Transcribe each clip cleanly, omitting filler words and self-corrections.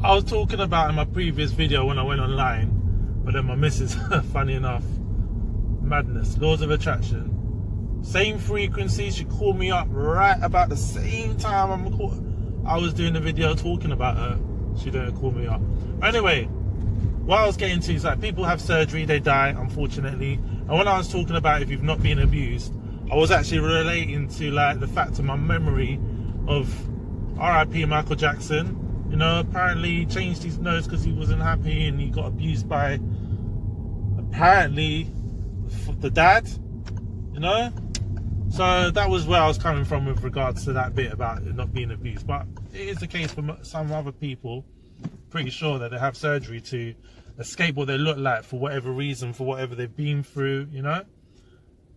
I was talking about in my previous video when I went online, but then my missus, funny enough, madness, laws of attraction, same frequency, she called me up right about the same time I was doing the video talking about her. She didn't call me up. Anyway, what I was getting to is like, people have surgery, they die, unfortunately. And when I was talking about if you've not been abused, I was actually relating to like the fact of my memory of R.I.P. Michael Jackson. You know, apparently he changed his nose because he wasn't happy and he got abused by, apparently, the dad, you know? So that was where I was coming from with regards to that bit about it not being abused. But it is the case for some other people, pretty sure that they have surgery to escape what they look like for whatever reason, for whatever they've been through, you know?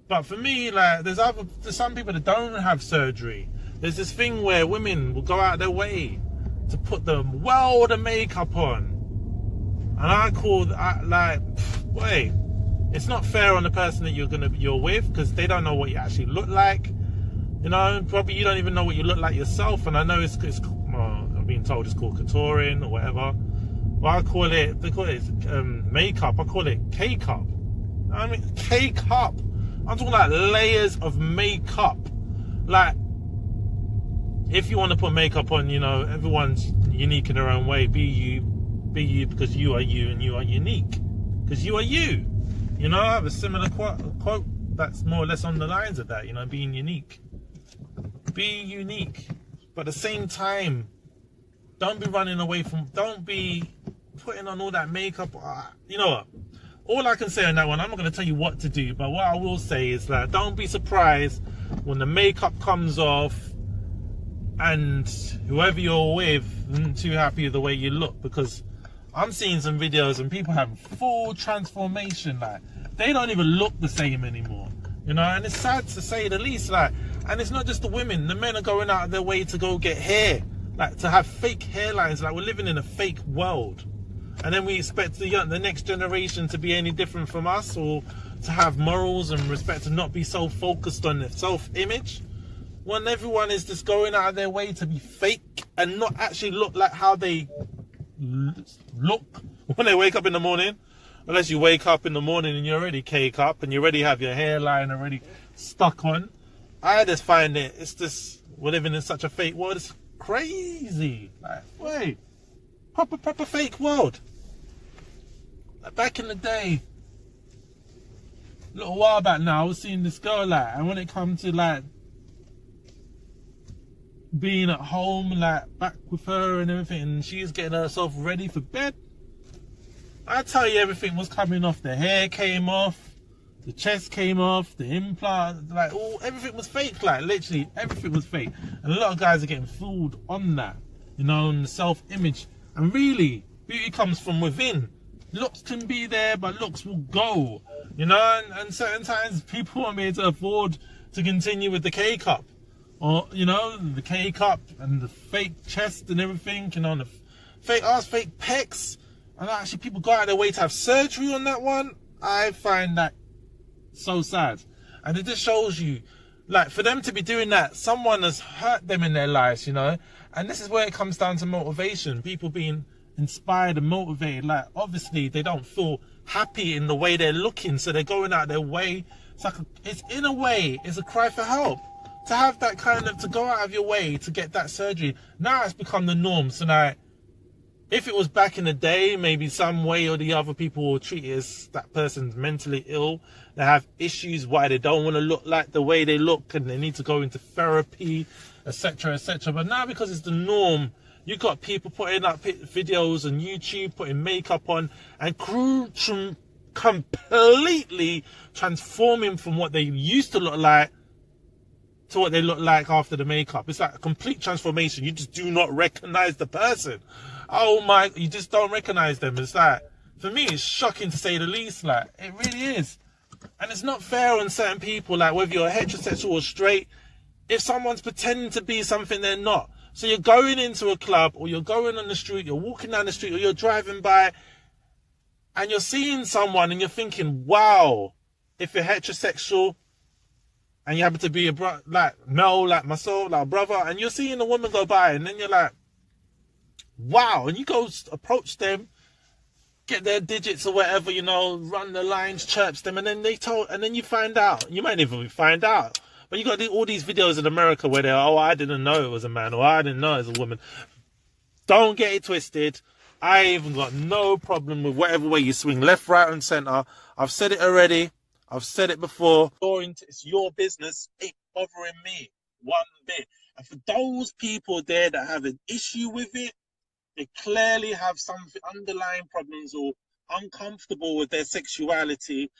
But for me, like, there's some people that don't have surgery. There's this thing where women will go out their way to put the world of makeup on. And I call that, like, wait, it's not fair on the person that you're with, because they don't know what you actually look like. You know, probably you don't even know what you look like yourself. And I know it's well, I'm being told it's called contouring or whatever. But they call it makeup. I call it K-cup. I mean, K-cup. I'm talking like layers of makeup. Like, if you want to put makeup on, you know, everyone's unique in their own way. Be you because you are you and you are unique. Because you are you. You know, I have a similar quote that's more or less on the lines of that, you know, being unique. Be unique. But at the same time, don't be running away from, don't be putting on all that makeup. You know what? All I can say on that one, I'm not going to tell you what to do, but what I will say is that don't be surprised when the makeup comes off and whoever you're with isn't too happy with the way you look, because I'm seeing some videos and people have full transformation, like they don't even look the same anymore, you know, and it's sad to say the least, like, and it's not just the women, the men are going out of their way to go get hair, like to have fake hairlines, like we're living in a fake world. And then we expect the next generation to be any different from us, or to have morals and respect, to not be so focused on their self-image, when everyone is just going out of their way to be fake and not actually look like how they look when they wake up in the morning. Unless you wake up in the morning and you're already cake up and you already have your hairline already stuck on. I just find it's just, we're living in such a fake world. It's crazy. Like, wait. Proper fake world. Like back in the day, a little while back now, I was seeing this girl, like, and when it comes to like being at home, like back with her and everything, and she's getting herself ready for bed, I tell you, everything was coming off. The hair came off, the chest came off, the implant, like everything was fake. Like literally everything was fake, and a lot of guys are getting fooled on that, you know, on the self-image. And really, beauty comes from within. Looks can be there, but looks will go. You know, and certain times people want me to afford to continue with the K-cup. Or, you know, the K-cup and the fake chest and everything, you know, and the fake ass, fake pecs. And actually people go out of their way to have surgery on that one. I find that so sad. And it just shows you, like, for them to be doing that, someone has hurt them in their lives, you know. And this is where it comes down to motivation. People being inspired and motivated. Like, obviously, they don't feel happy in the way they're looking, so they're going out their way. It's like, it's in a way, it's a cry for help. To have that kind of, to go out of your way to get that surgery. Now it's become the norm. So now, if it was back in the day, maybe some way or the other people will treat it as that person's mentally ill. They have issues why they don't want to look like the way they look and they need to go into therapy, etc, etc. But now, because it's the norm, you've got people putting up videos on YouTube, putting makeup on, and completely transforming from what they used to look like to what they look like after the makeup. It's like a complete transformation. You just do not recognize the person. Oh my, you just don't recognize them. It's like, for me, it's shocking to say the least. Like, it really is. And it's not fair on certain people, like whether you're heterosexual or straight, if someone's pretending to be something they're not. So you're going into a club, or you're going on the street, you're walking down the street, or you're driving by, and you're seeing someone and you're thinking, wow, if you're heterosexual, and you happen to be like male, like myself, like a brother, and you're seeing a woman go by, and then you're like, Wow. And you go approach them, get their digits or whatever, you know, run the lines, chirps them, and then you find out. You might even find out. But you got all these videos in America where they're, oh, I didn't know it was a man, or I didn't know it was a woman. Don't get it twisted. I even got no problem with whatever way you swing, left, right, and center. I've said it already. I've said it before. It's your business. Ain't bothering me one bit. And for those people there that have an issue with it, they clearly have some underlying problems or uncomfortable with their sexuality.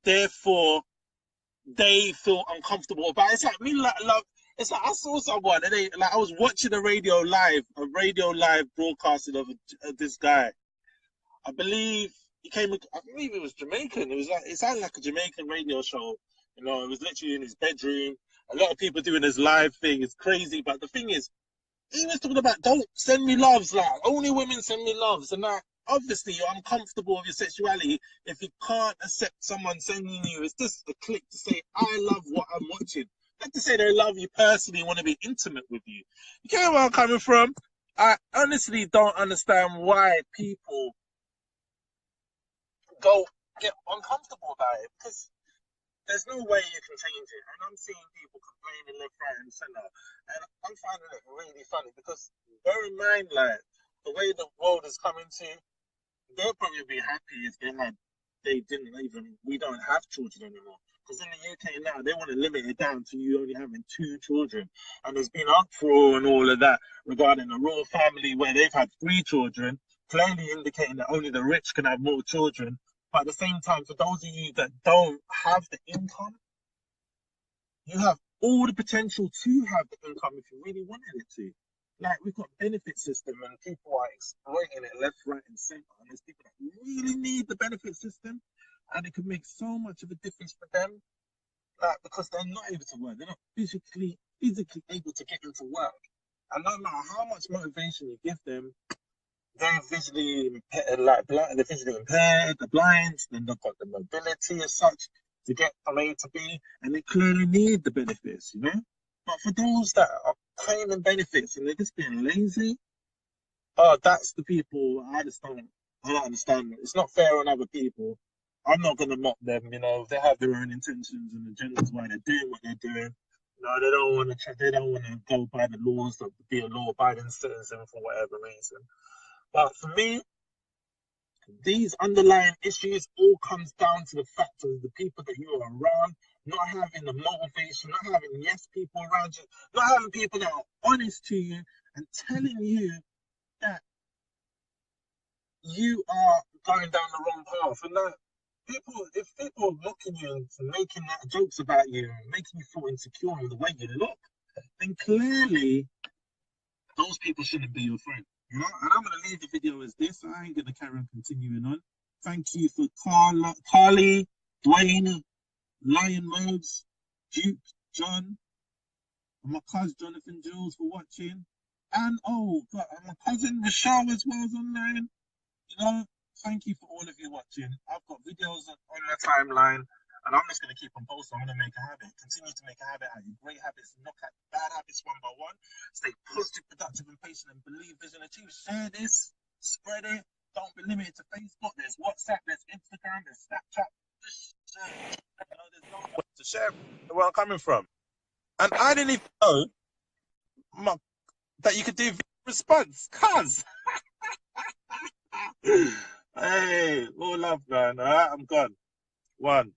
Therefore, they feel uncomfortable about it. It's like me, love. It's like I saw someone and I was watching a radio live broadcasting of this guy. I believe I believe it was Jamaican. It sounded like a Jamaican radio show. You know, it was literally in his bedroom. A lot of people doing this live thing. It's crazy, but the thing is, he was talking about don't send me loves, like only women send me loves, and that obviously you're uncomfortable with your sexuality if you can't accept someone sending you. It's just a click to say I love what I'm watching, not to say they love you personally, want to be intimate with you. You get where I'm coming from? I honestly don't understand why people go get uncomfortable about it, because there's no way you can change it. And I'm seeing people complaining left, right, and center. And I'm finding it really funny because bear in mind, like, the way the world is coming to, they'll probably be happy if we don't have children anymore. Because in the UK now, they want to limit it down to you only having 2 children. And there's been uproar and all of that regarding the royal family where they've had 3 children, clearly indicating that only the rich can have more children. But at the same time, for those of you that don't have the income, you have all the potential to have the income if you really wanted it to. Like, we've got benefit system and people are exploiting it left, right, and center. And there's people that really need the benefit system, and it could make so much of a difference for them, like, because they're not able to work. They're not physically able to get into work. And no matter how much motivation you give them, they're visually impaired, they're visually impaired, the blind, then they've got the mobility as such to get from A to B, and they clearly need the benefits, you know. But for those that are claiming benefits and they're just being lazy, oh, that's the people I don't understand. It's not fair on other people. I'm not gonna mock them, you know. They have their own intentions and agendas why they're doing what they're doing. You know, they don't want to go by the laws or be a law-abiding citizen for whatever reason. But for me, these underlying issues all comes down to the fact of the people that you are around, not having the motivation, not having yes people around you, not having people that are honest to you and telling you that you are going down the wrong path. And that if people are mocking you and making that jokes about you and making you feel insecure with the way you look, then clearly those people shouldn't be your friend. You know? And I'm going to leave the video as this. I ain't going to carry on continuing on. Thank you for Carly, Dwayne, Lion Modes, Duke, John, and my cousin Jonathan, Jules for watching. And my cousin Michelle as well is online. You know, thank you for all of you watching. I've got videos on my timeline, and I'm just going to keep on posting. I'm going to make a habit, continue to make a habit out of great habits, knock out bad habits one by one. Stay positive, productive, and patient, and believe vision achieve. Share this, spread it. Don't be limited to Facebook. There's WhatsApp, there's Instagram, there's Snapchat. Just share. You know, there's no way to share where I'm coming from. And I didn't even know that you could do response, cuz. Hey, all love, man. All right, I'm gone. One.